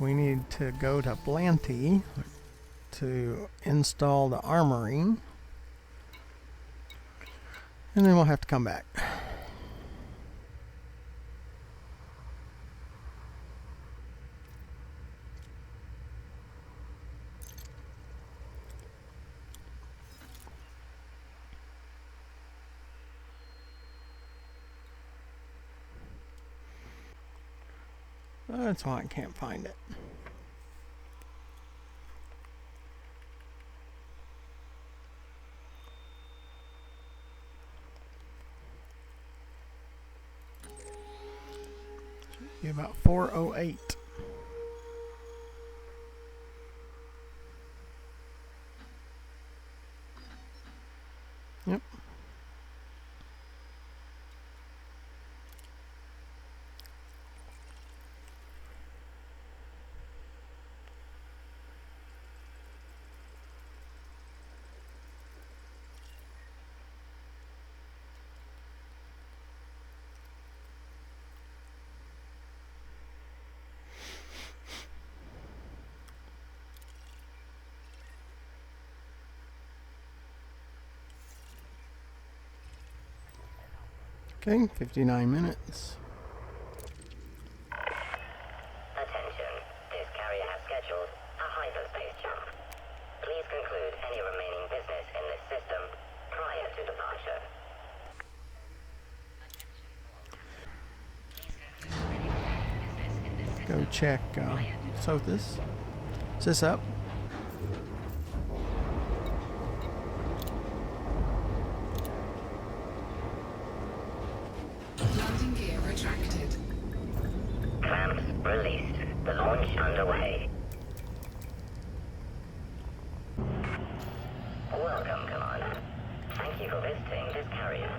we need to go to Blanty to install the armory, and then we'll have to come back. That's why I can't find it. Should be about 408. Yep. Okay, 59 minutes. Attention, this carrier has scheduled a hyperspace jump. Please conclude any remaining business in this system prior to departure. Go check Sothis. Is this up? Landing gear retracted. Clamps released. The launch underway. Welcome, Commander. Thank you for visiting this carrier.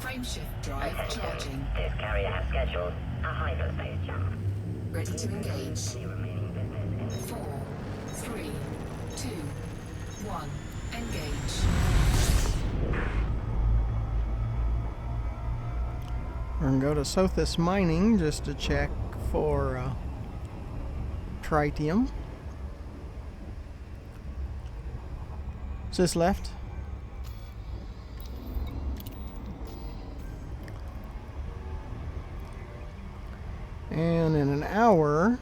Frameshift drive Attention, charging. this carrier has scheduled a hyperspace jump. Ready to engage. Any remaining business in this 4, 3, 2, 1. Engage. We're going to go to Sothis Mining just to check for tritium. Is this left? And in an hour,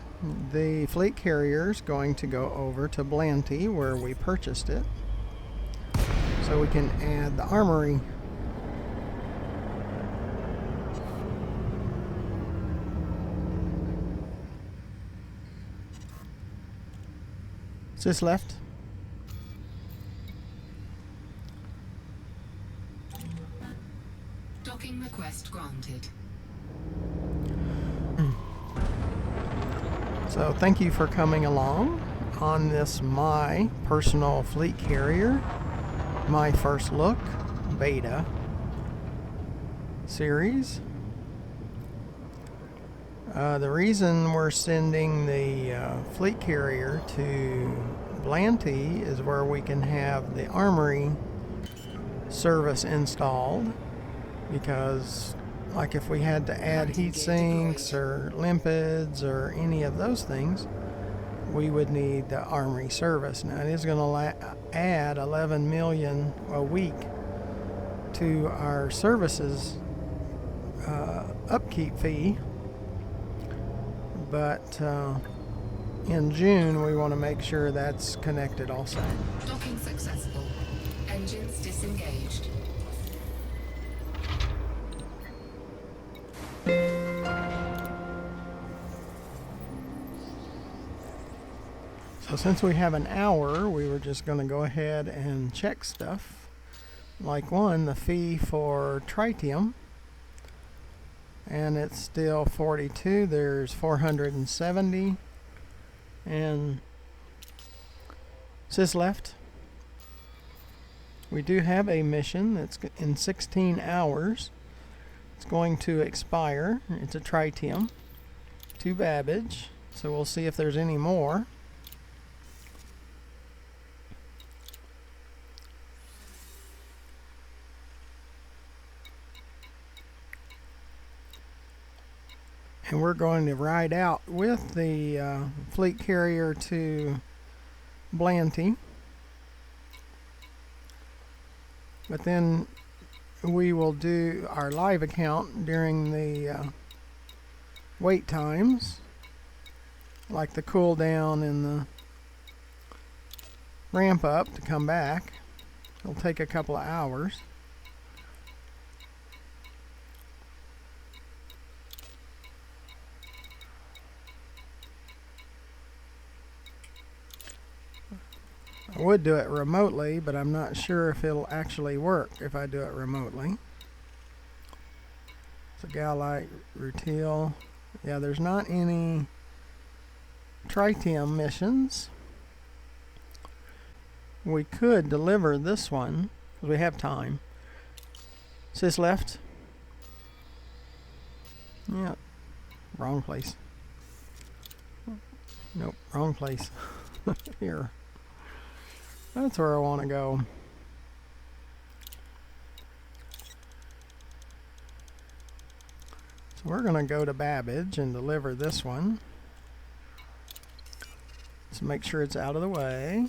the fleet carrier is going to go over to Blanty where we purchased it, so we can add the armory. Is this left? Docking request granted. So thank you for coming along on this my personal fleet carrier, my first look beta series. The reason we're sending the fleet carrier to Blanty is where we can have the armory service installed, because like if we had to add heat sinks or limpids or any of those things, we would need the armory service. Now it is going to add 11 million a week to our services upkeep fee, but in June we want to make sure that's connected also. Docking successful. Engines disengaged. So since we have an hour, we were just going to go ahead and check stuff. Like one, the fee for tritium, and it's still 42. There's 470, and sis left. We do have a mission that's in 16 hours. It's going to expire. It's a tritium, 2 Babbage, so we'll see if there's any more. And we're going to ride out with the fleet carrier to Blanty. But then we will do our live account during the wait times, like the cool down and the ramp up to come back. It'll take a couple of hours. I would do it remotely, but I'm not sure if it'll actually work if I do it remotely. So Galite, Rutil. Yeah, there's not any tritium missions. We could deliver this one, because we have time. Sis left. Yeah, wrong place. Nope, wrong place. Here. That's where I want to go. So we're going to go to Babbage and deliver this one. So make sure it's out of the way.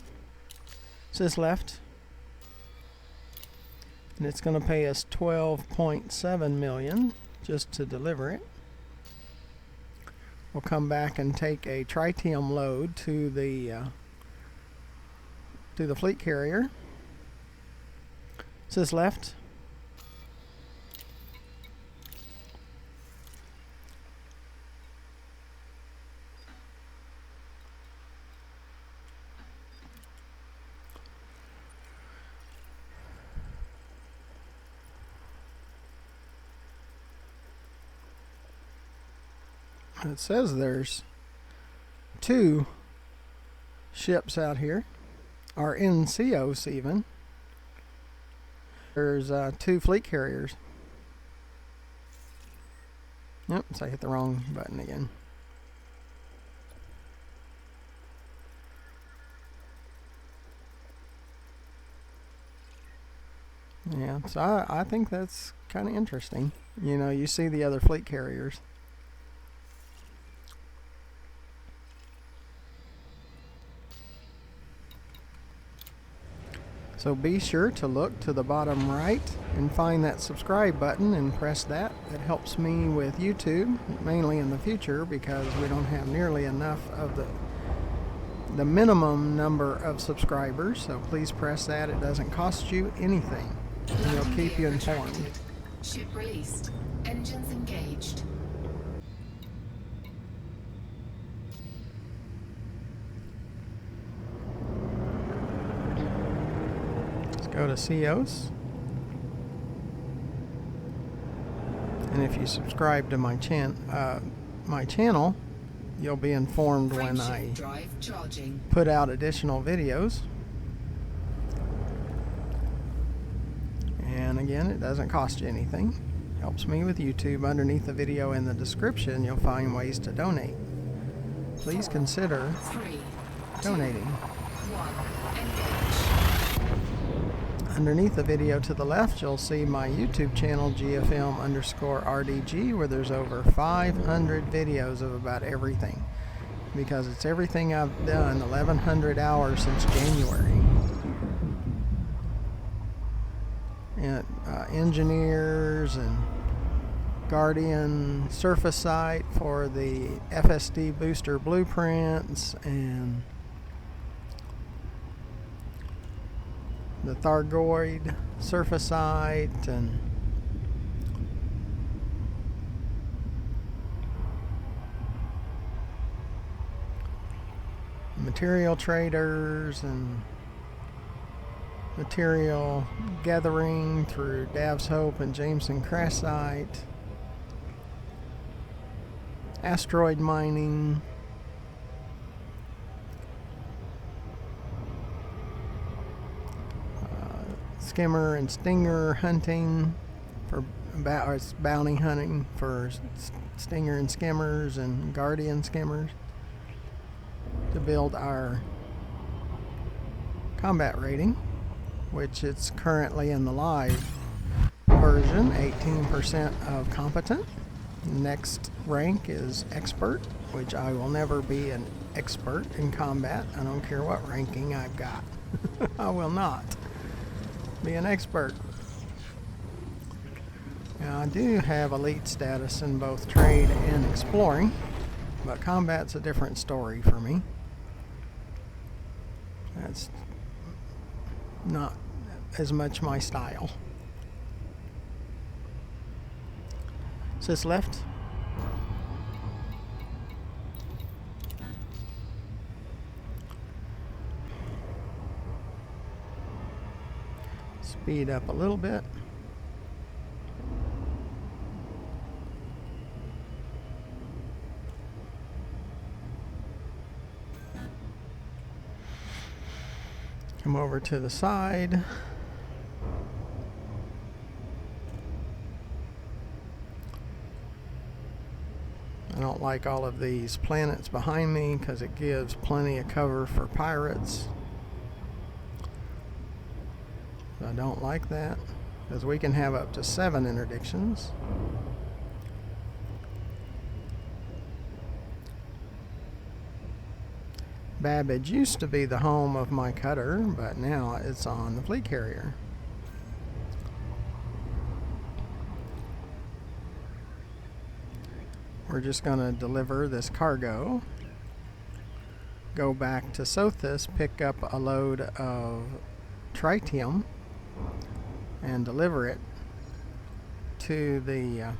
Sis left. And it's going to pay us $12.7 million just to deliver it. We'll come back and take a tritium load to the fleet carrier. Sis left. It says there's 2 ships out here, or NCOs even. There's 2 fleet carriers. Yep, so I hit the wrong button again. Yeah, so I think that's kind of interesting. You know, you see the other fleet carriers. So be sure to look to the bottom right and find that subscribe button and press that. It helps me with YouTube, mainly in the future, because we don't have nearly enough of the minimum number of subscribers. So please press that. It doesn't cost you anything. And it'll keep you informed. Ship released. Engines engaged. Go to COS, and if you subscribe to my channel, you'll be informed when I put out additional videos. And again, it doesn't cost you anything. Helps me with YouTube. Underneath the video in the description, you'll find ways to donate. Please consider donating. Underneath the video to the left, you'll see my YouTube channel, GFM_RDG, where there's over 500 videos of about everything. Because it's everything I've done, 1,100 hours since January. And engineers and Guardian surface site for the FSD booster blueprints, and the Thargoid surface site, and material traders, and material gathering through Dav's Hope and Jameson Crash site, asteroid mining, skimmer and stinger hunting for bounty hunting for stinger and skimmers and guardian skimmers to build our combat rating, which it's currently in the live version, 18% of competent. Next rank is expert, which I will never be an expert in combat. I don't care what ranking I've got. I will not be an expert. Now, I do have elite status in both trade and exploring, but combat's a different story for me. That's not as much my style. Sis left. Speed up a little bit. Come over to the side. I don't like all of these planets behind me because it gives plenty of cover for pirates. I don't like that because we can have up to 7 interdictions. Babbage used to be the home of my cutter, but now it's on the fleet carrier. We're just going to deliver this cargo, go back to Sothis, pick up a load of tritium, and deliver it to the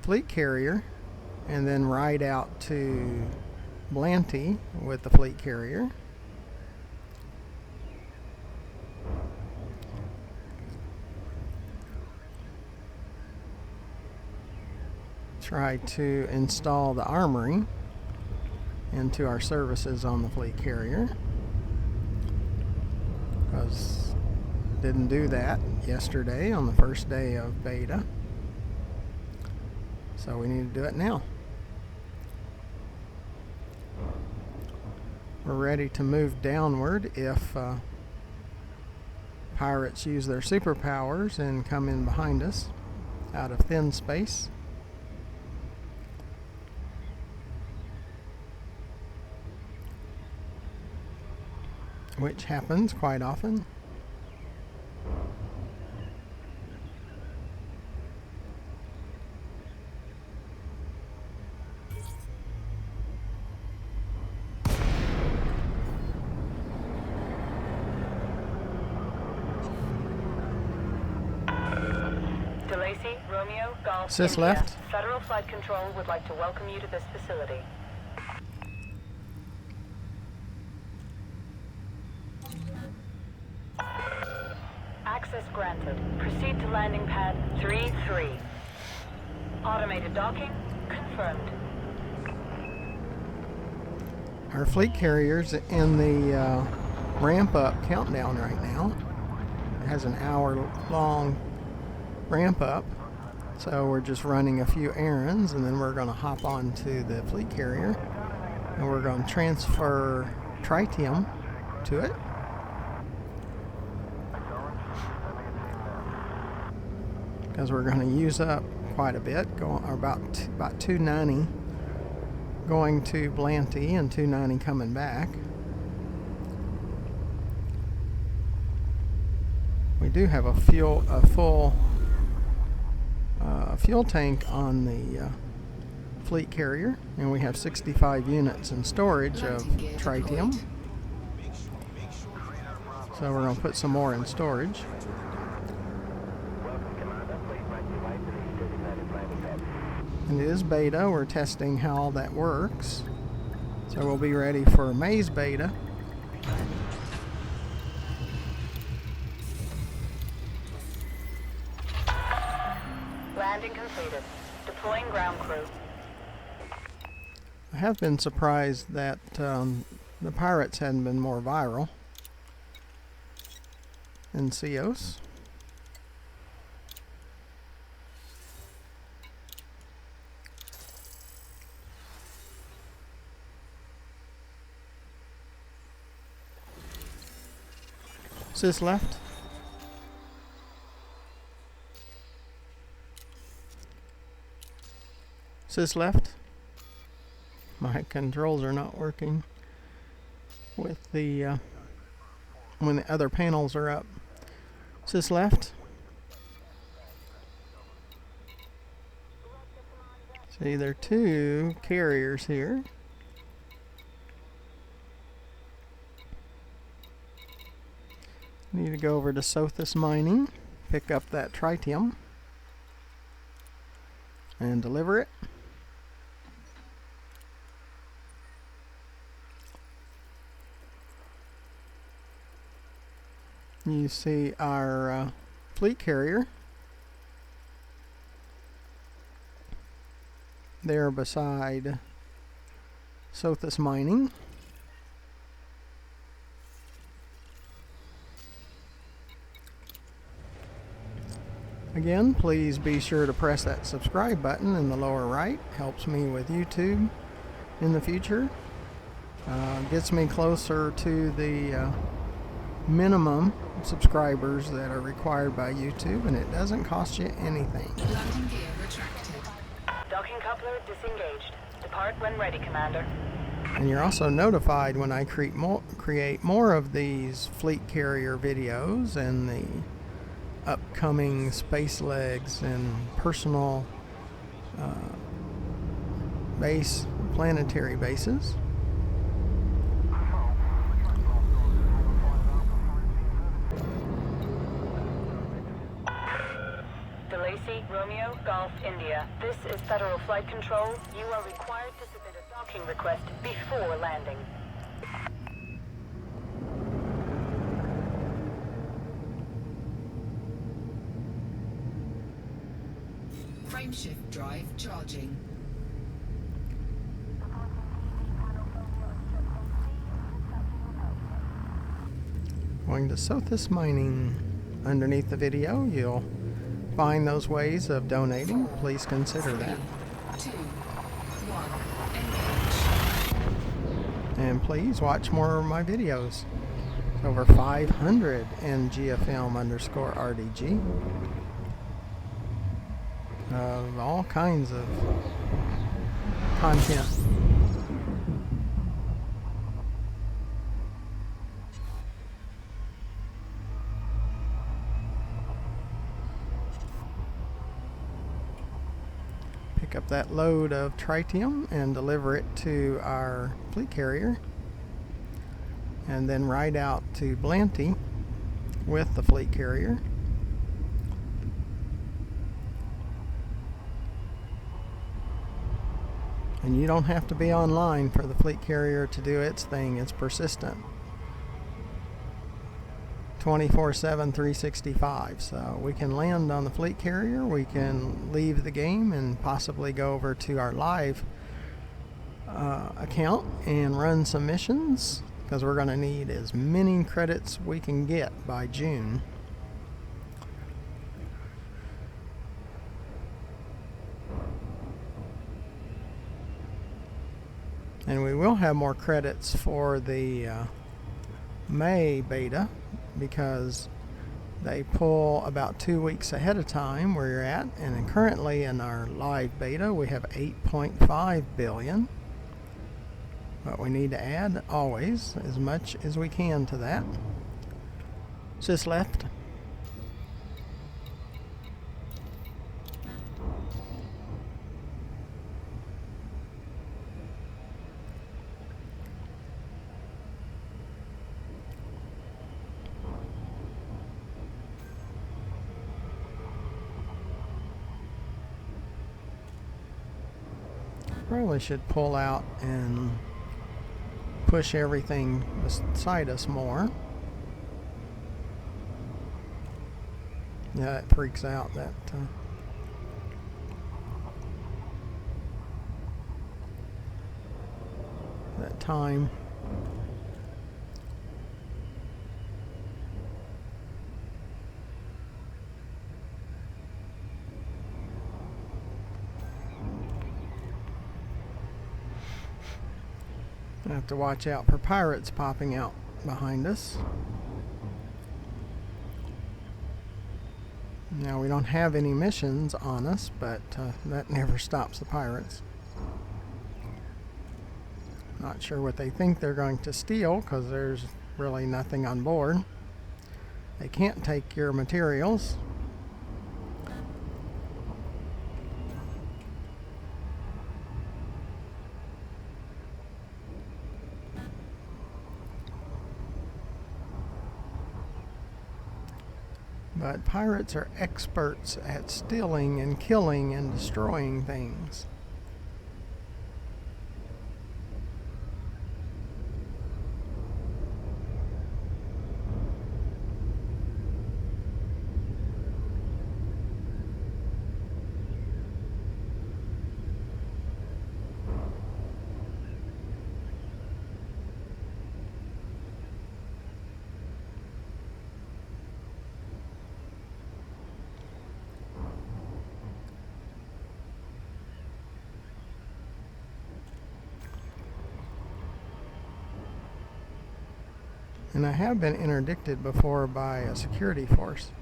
fleet carrier, and then ride out to Blanty with the fleet carrier. Try to install the armory into our services on the fleet carrier, because didn't do that yesterday on the first day of beta, so we need to do it now. We're ready to move downward if pirates use their superpowers and come in behind us out of thin space. Which happens quite often. DeLacy, Romeo, Golf, Sis India. left. Federal Flight Control would like to welcome you to this facility. Access granted. Proceed to landing pad 3-3. Automated docking confirmed. Our fleet carrier's in the ramp up countdown right now. It has an hour-long ramp up, so we're just running a few errands, and then we're going to hop on to the fleet carrier, and we're going to transfer tritium to it. Because we're going to use up quite a bit, about 290 going to Blanty and 290 coming back. We do have a full fuel tank on the fleet carrier, and we have 65 units in storage of tritium. So we're going to put some more in storage. And it is beta. We're testing how all that works. So we'll be ready for Maze beta. Landing completed. Deploying ground crew. I have been surprised that the pirates hadn't been more viral in Cios. Sis left. Sys left. My controls are not working with the when the other panels are up. Sys left. See, there are two carriers here. Need to go over to Sothis Mining, pick up that tritium, and deliver it. You see our fleet carrier there beside Sothis Mining. Again, please be sure to press that subscribe button in the lower right. Helps me with YouTube in the future. Gets me closer to the minimum subscribers that are required by YouTube, and it doesn't cost you anything. Landing gear retracted. Docking coupler disengaged. Depart when ready, Commander. And you're also notified when I create more of these fleet carrier videos and the upcoming space legs and personal planetary bases. DeLacy, Romeo, Golf, India. This is Federal Flight Control. You are required to submit a docking request before landing. Frameshift drive charging. Going to Sothis Mining. Underneath the video, you'll find those ways of donating. Please consider that. 2, 1, engage. And please watch more of my videos. It's over 500 in GFM_RDG. Of all kinds of content. Pick up that load of tritium and deliver it to our fleet carrier, and then ride out to Blanty with the fleet carrier. And you don't have to be online for the fleet carrier to do its thing. It's persistent. 24/7, 365. So we can land on the fleet carrier, we can leave the game and possibly go over to our live account and run some missions, because we're going to need as many credits we can get by June. And we will have more credits for the May beta, because they pull about 2 weeks ahead of time where you're at. And then currently in our live beta we have 8.5 billion. But we need to add always as much as we can to that. Sys left. Probably should pull out and push everything beside us more. Yeah, it freaks out that time. I have to watch out for pirates popping out behind us. Now we don't have any missions on us, but that never stops the pirates. Not sure what they think they're going to steal because there's really nothing on board. They can't take your materials. But pirates are experts at stealing and killing and destroying things. And I have been interdicted before by a security force.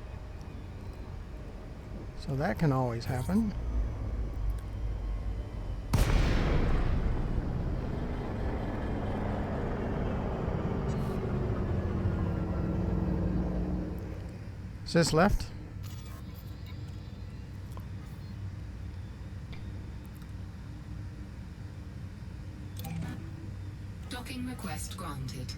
So that can always happen. Is this left? Docking request granted.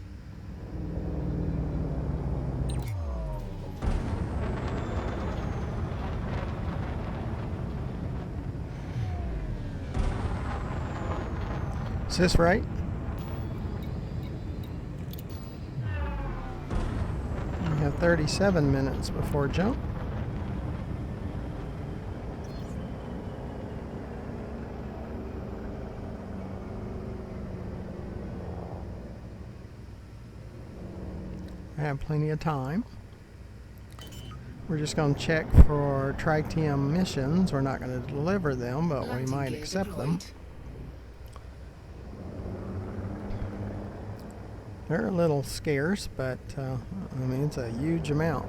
Is this right? We have 37 minutes before jump. I have plenty of time. We're just going to check for tritium missions. We're not going to deliver them, but we Landing might gear accept them. deployed. They're a little scarce, but I mean, it's a huge amount.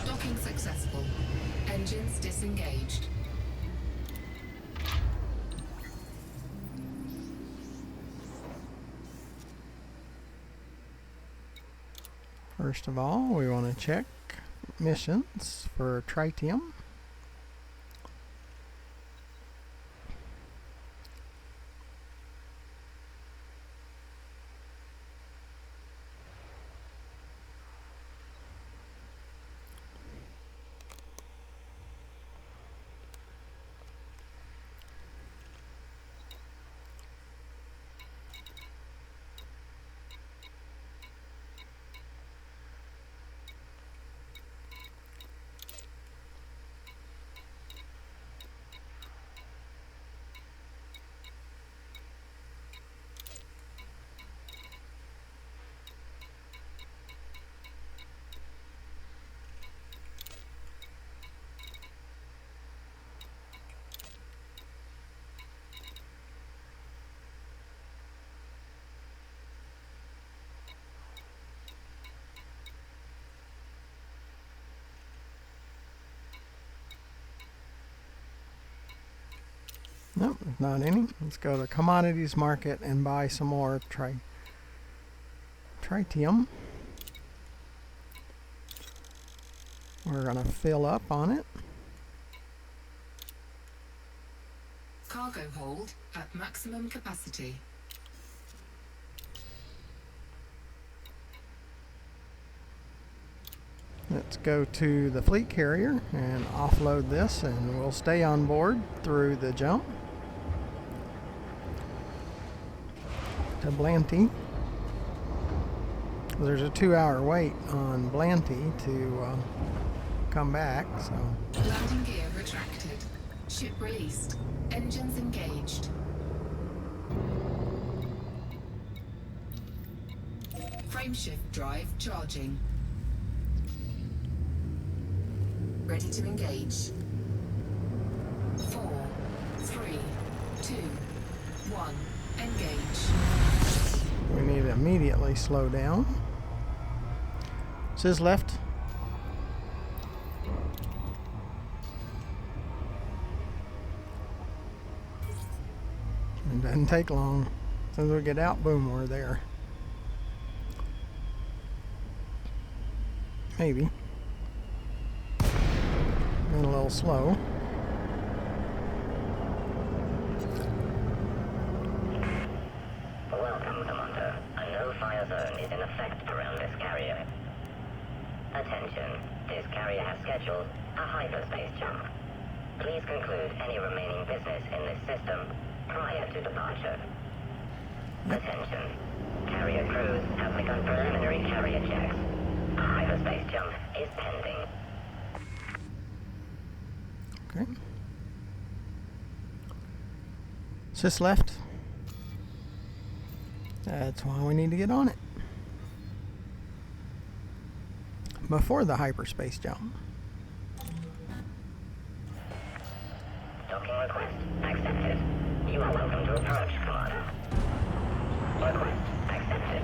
Docking successful. Engines disengaged. First of all, we want to check missions for tritium. Nope, not any. Let's go to commodities market and buy some more tritium. We're going to fill up on it. Cargo hold at maximum capacity. Let's go to the fleet carrier and offload this, and we'll stay on board through the jump to Blanty. There's a 2-hour wait on Blanty to come back, so Landing gear retracted. Ship released. Engines engaged. Frameshift drive charging. Ready to engage. 4, 3, 2, 1. Engage. we need to immediately slow down. Says left. Doesn't take long. As soon as we get out, boom, we're there. Maybe. Been a little slow. Welcome, Commander. A no-fire zone is in effect around this carrier. Attention. This carrier has scheduled a hyperspace jump. Please conclude any remaining business in this system prior to departure. Attention. Carrier crews have begun preliminary carrier checks. A hyperspace jump is pending. Okay. Sys left. That's why we need to get on it. Before the hyperspace jump. Docking request accepted. You are welcome to approach, Commander. Request accepted.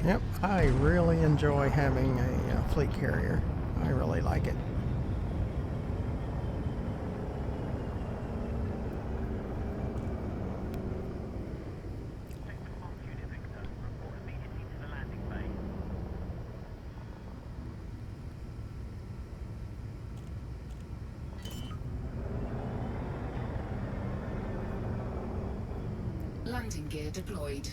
Yep, I really enjoy having a fleet carrier. I really like it. Landing gear deployed.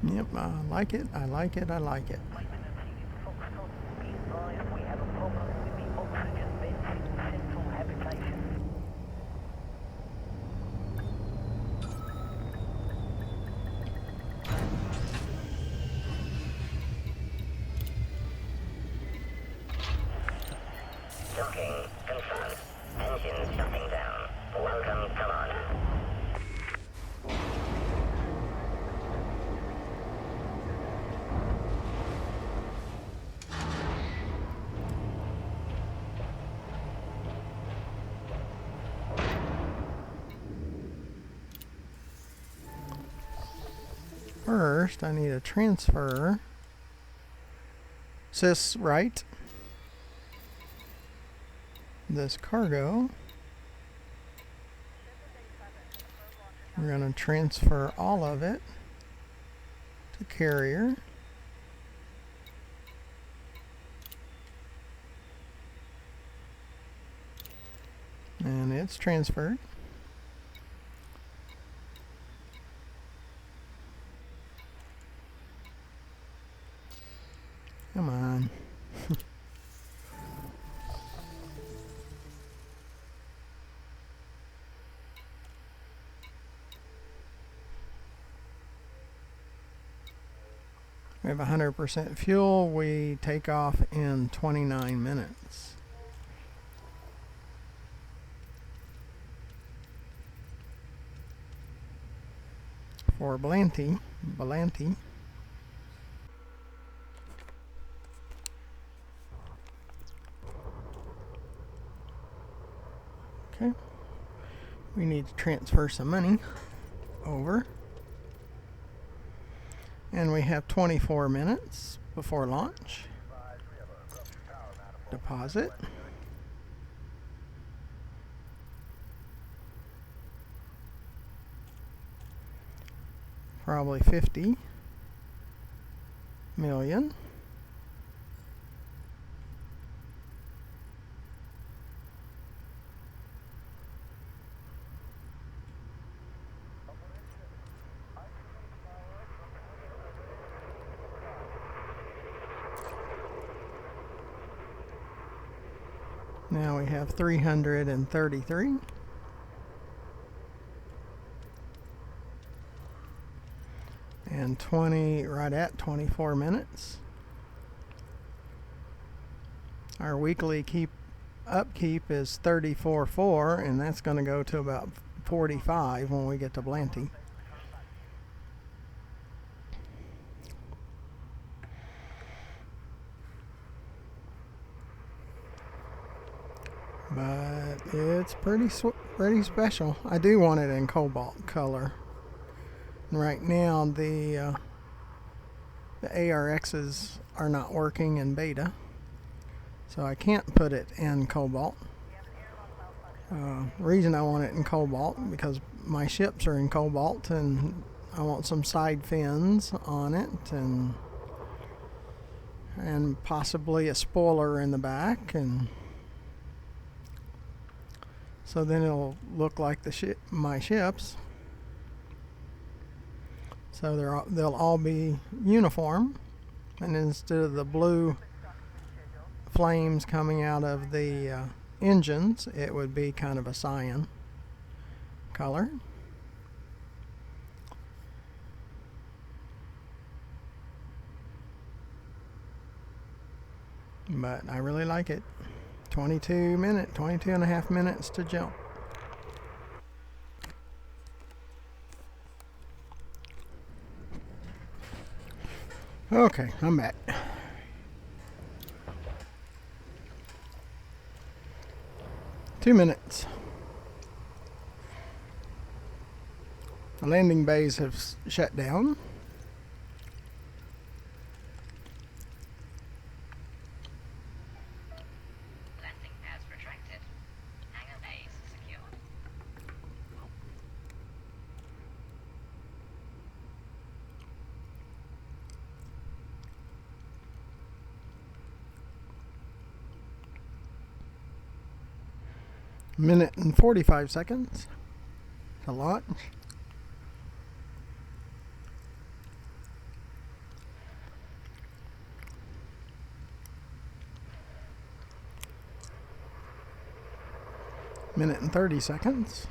Yep, I like it, I like it, I like it. We have a problem with the oxygen vents in central habitation. Docking confirmed. Engines shutting down. Welcome, Commander. First, I need to transfer Sys right. This cargo. We're going to transfer all of it to carrier. And it's transferred. Come on. We have 100% fuel. We take off in 29 minutes. For Blanty. Okay. We need to transfer some money over. And we have 24 minutes before launch. Deposit. Probably 50 million. Now we have 333. And 20, right at 24 minutes. Our weekly upkeep is 34.4, and that's going to go to about 45 when we get to Blanty. But it's pretty special. I do want it in cobalt color. right now the ARXs are not working in beta, so I can't put it in Cobalt. The reason I want it in Cobalt because my ships are in Cobalt and I want some side fins on it and possibly a spoiler in the back, and so then it'll look like my ships. So they'll all be uniform, and instead of the blue flames coming out of the engines, it would be kind of a cyan color. But I really like it. 22 and a half minutes to jump. Okay, I'm back. Two minutes. The landing bays have shut down. Landing pads retracted. Hangar bays secured. Minute and 45 seconds to launch. Minute and 30 seconds.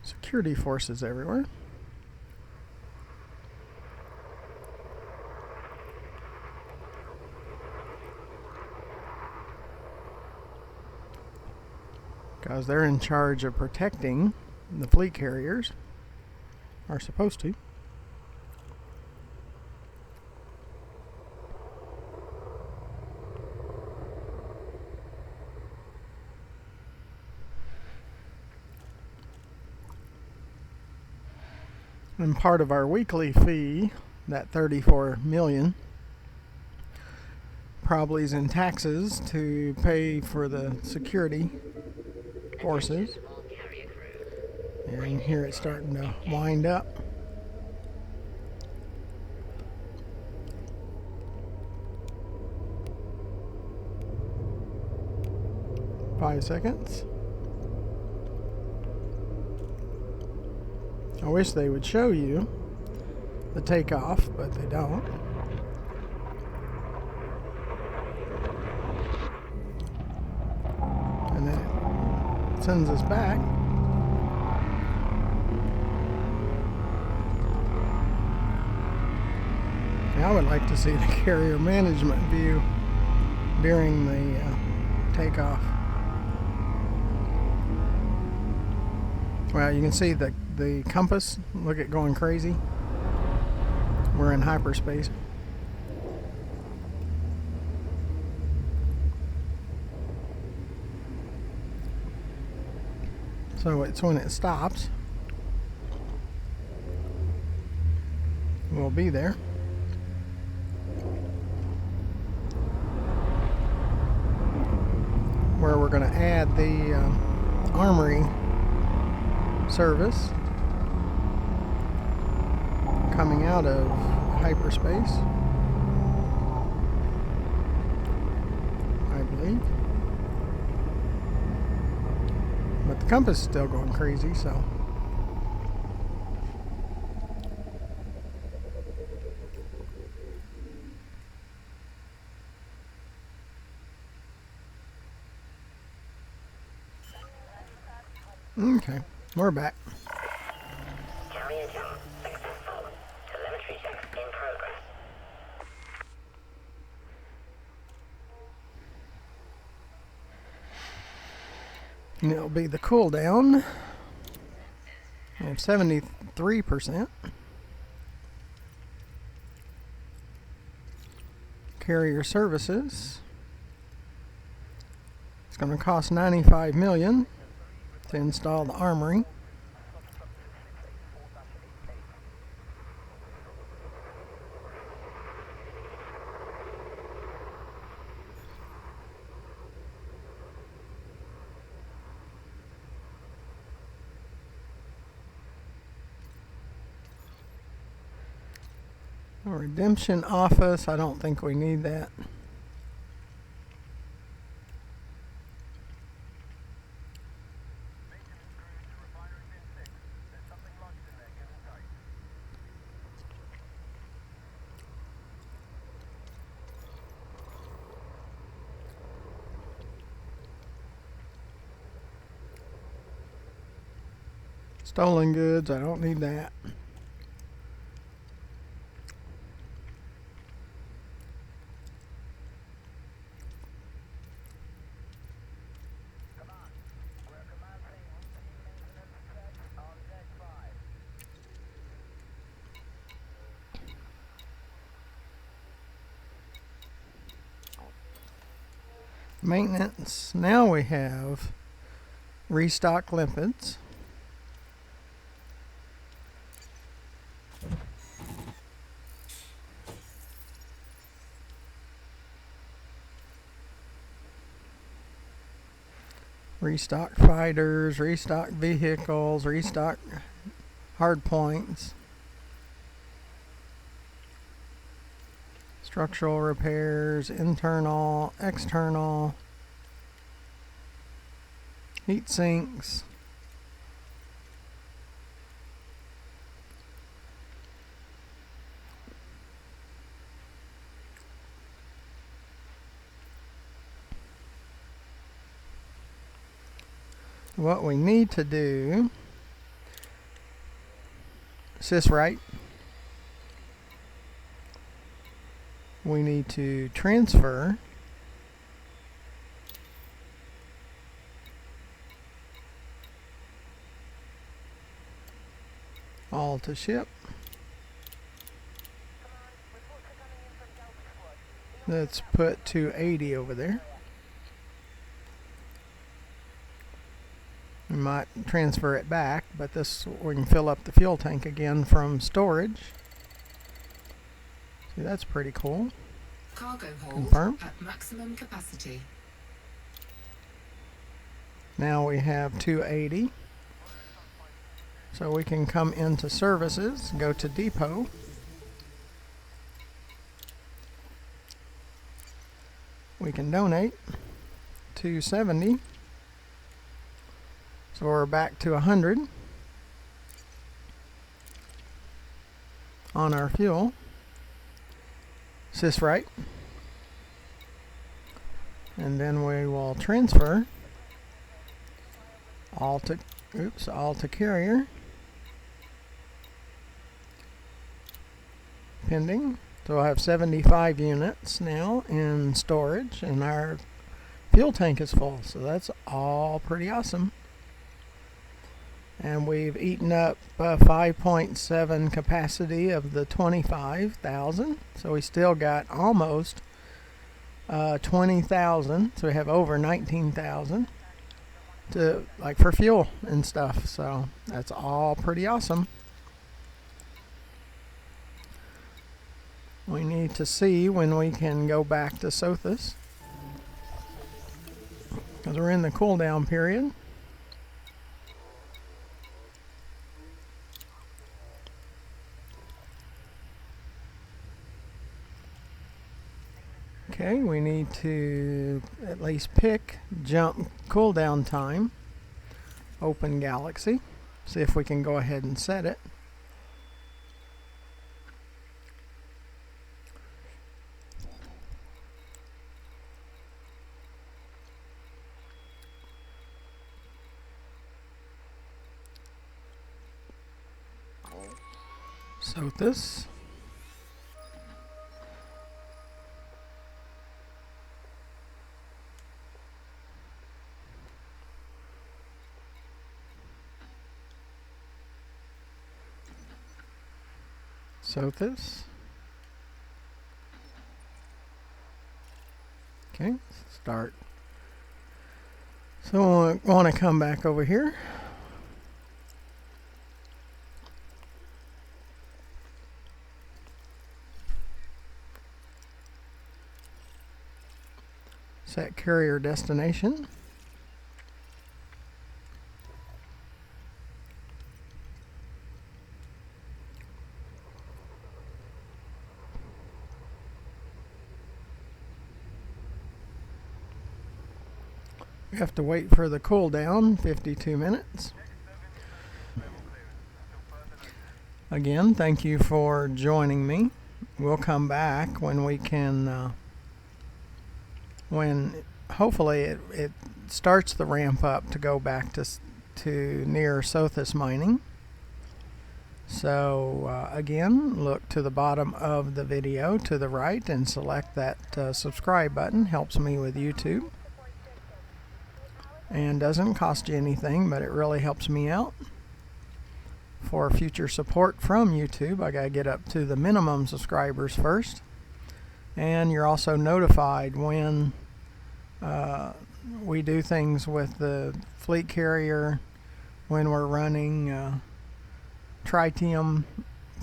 Security forces everywhere. Because they're in charge of protecting the fleet carriers. Are supposed to. And part of our weekly fee, that 34 million, probably is in taxes to pay for the security forces. And here it's starting to wind up. Five seconds. I wish they would show you the takeoff, but they don't. And then it sends us back. Now I would like to see the carrier management view during the takeoff. Well, you can see the compass, look at going crazy. We're in hyperspace. So it's when it stops, we'll be there. Where we're going to add the armory service coming out of hyperspace, I believe. But the compass is still going crazy, so. Okay, we're back. Carrier jump successful. Telemetry checks in progress. And it'll be the cool down. We have 73%. Carrier services. It's going to cost $95 million to install the armory. A redemption office, I don't think we need that. Stolen goods, I don't need that. Maintenance. Now we have restock lipids. Restock fighters, restock vehicles, restock hard points. Structural repairs, internal, external, heat sinks. What we need to do, right? We need to transfer all to ship. Let's put 280 over there. We might transfer it back, but this we can fill up the fuel tank again from storage. See, that's pretty cool. Cargo hold Confirm. at maximum capacity. Now we have 280. So we can come into services, go to depot. We can donate 270. So we're back to 100 on our fuel. Right? And then we will transfer all to carrier. Pending. So we'll have 75 units now in storage, and our fuel tank is full. So that's all pretty awesome. And we've eaten up 5.7 capacity of the 25,000. So we still got almost 20,000. So we have over 19,000 to for fuel and stuff. So that's all pretty awesome. We need to see when we can go back to Sothis, because we're in the cool down period. Okay, we need to at least pick jump cooldown time, open galaxy, see if we can go ahead and set it. Sothis. Sothis. Okay, start. So I want to come back over here. Set carrier destination. We have to wait for the cool down, 52 minutes. Again, thank you for joining me. We'll come back when we can, when hopefully it starts the ramp up to go back to near Sothis mining. So again, look to the bottom of the video to the right and select that subscribe button. Helps me with YouTube. And doesn't cost you anything, but it really helps me out. For future support from YouTube, I gotta get up to the minimum subscribers first. And you're also notified when we do things with the fleet carrier, when we're running tritium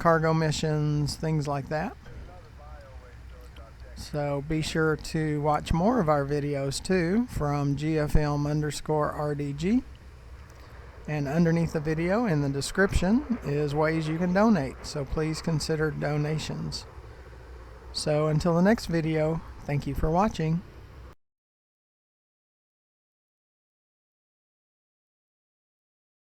cargo missions, things like that. So be sure to watch more of our videos too from GFM_RDG. And underneath the video in the description is ways you can donate. So please consider donations. So until the next video, thank you for watching.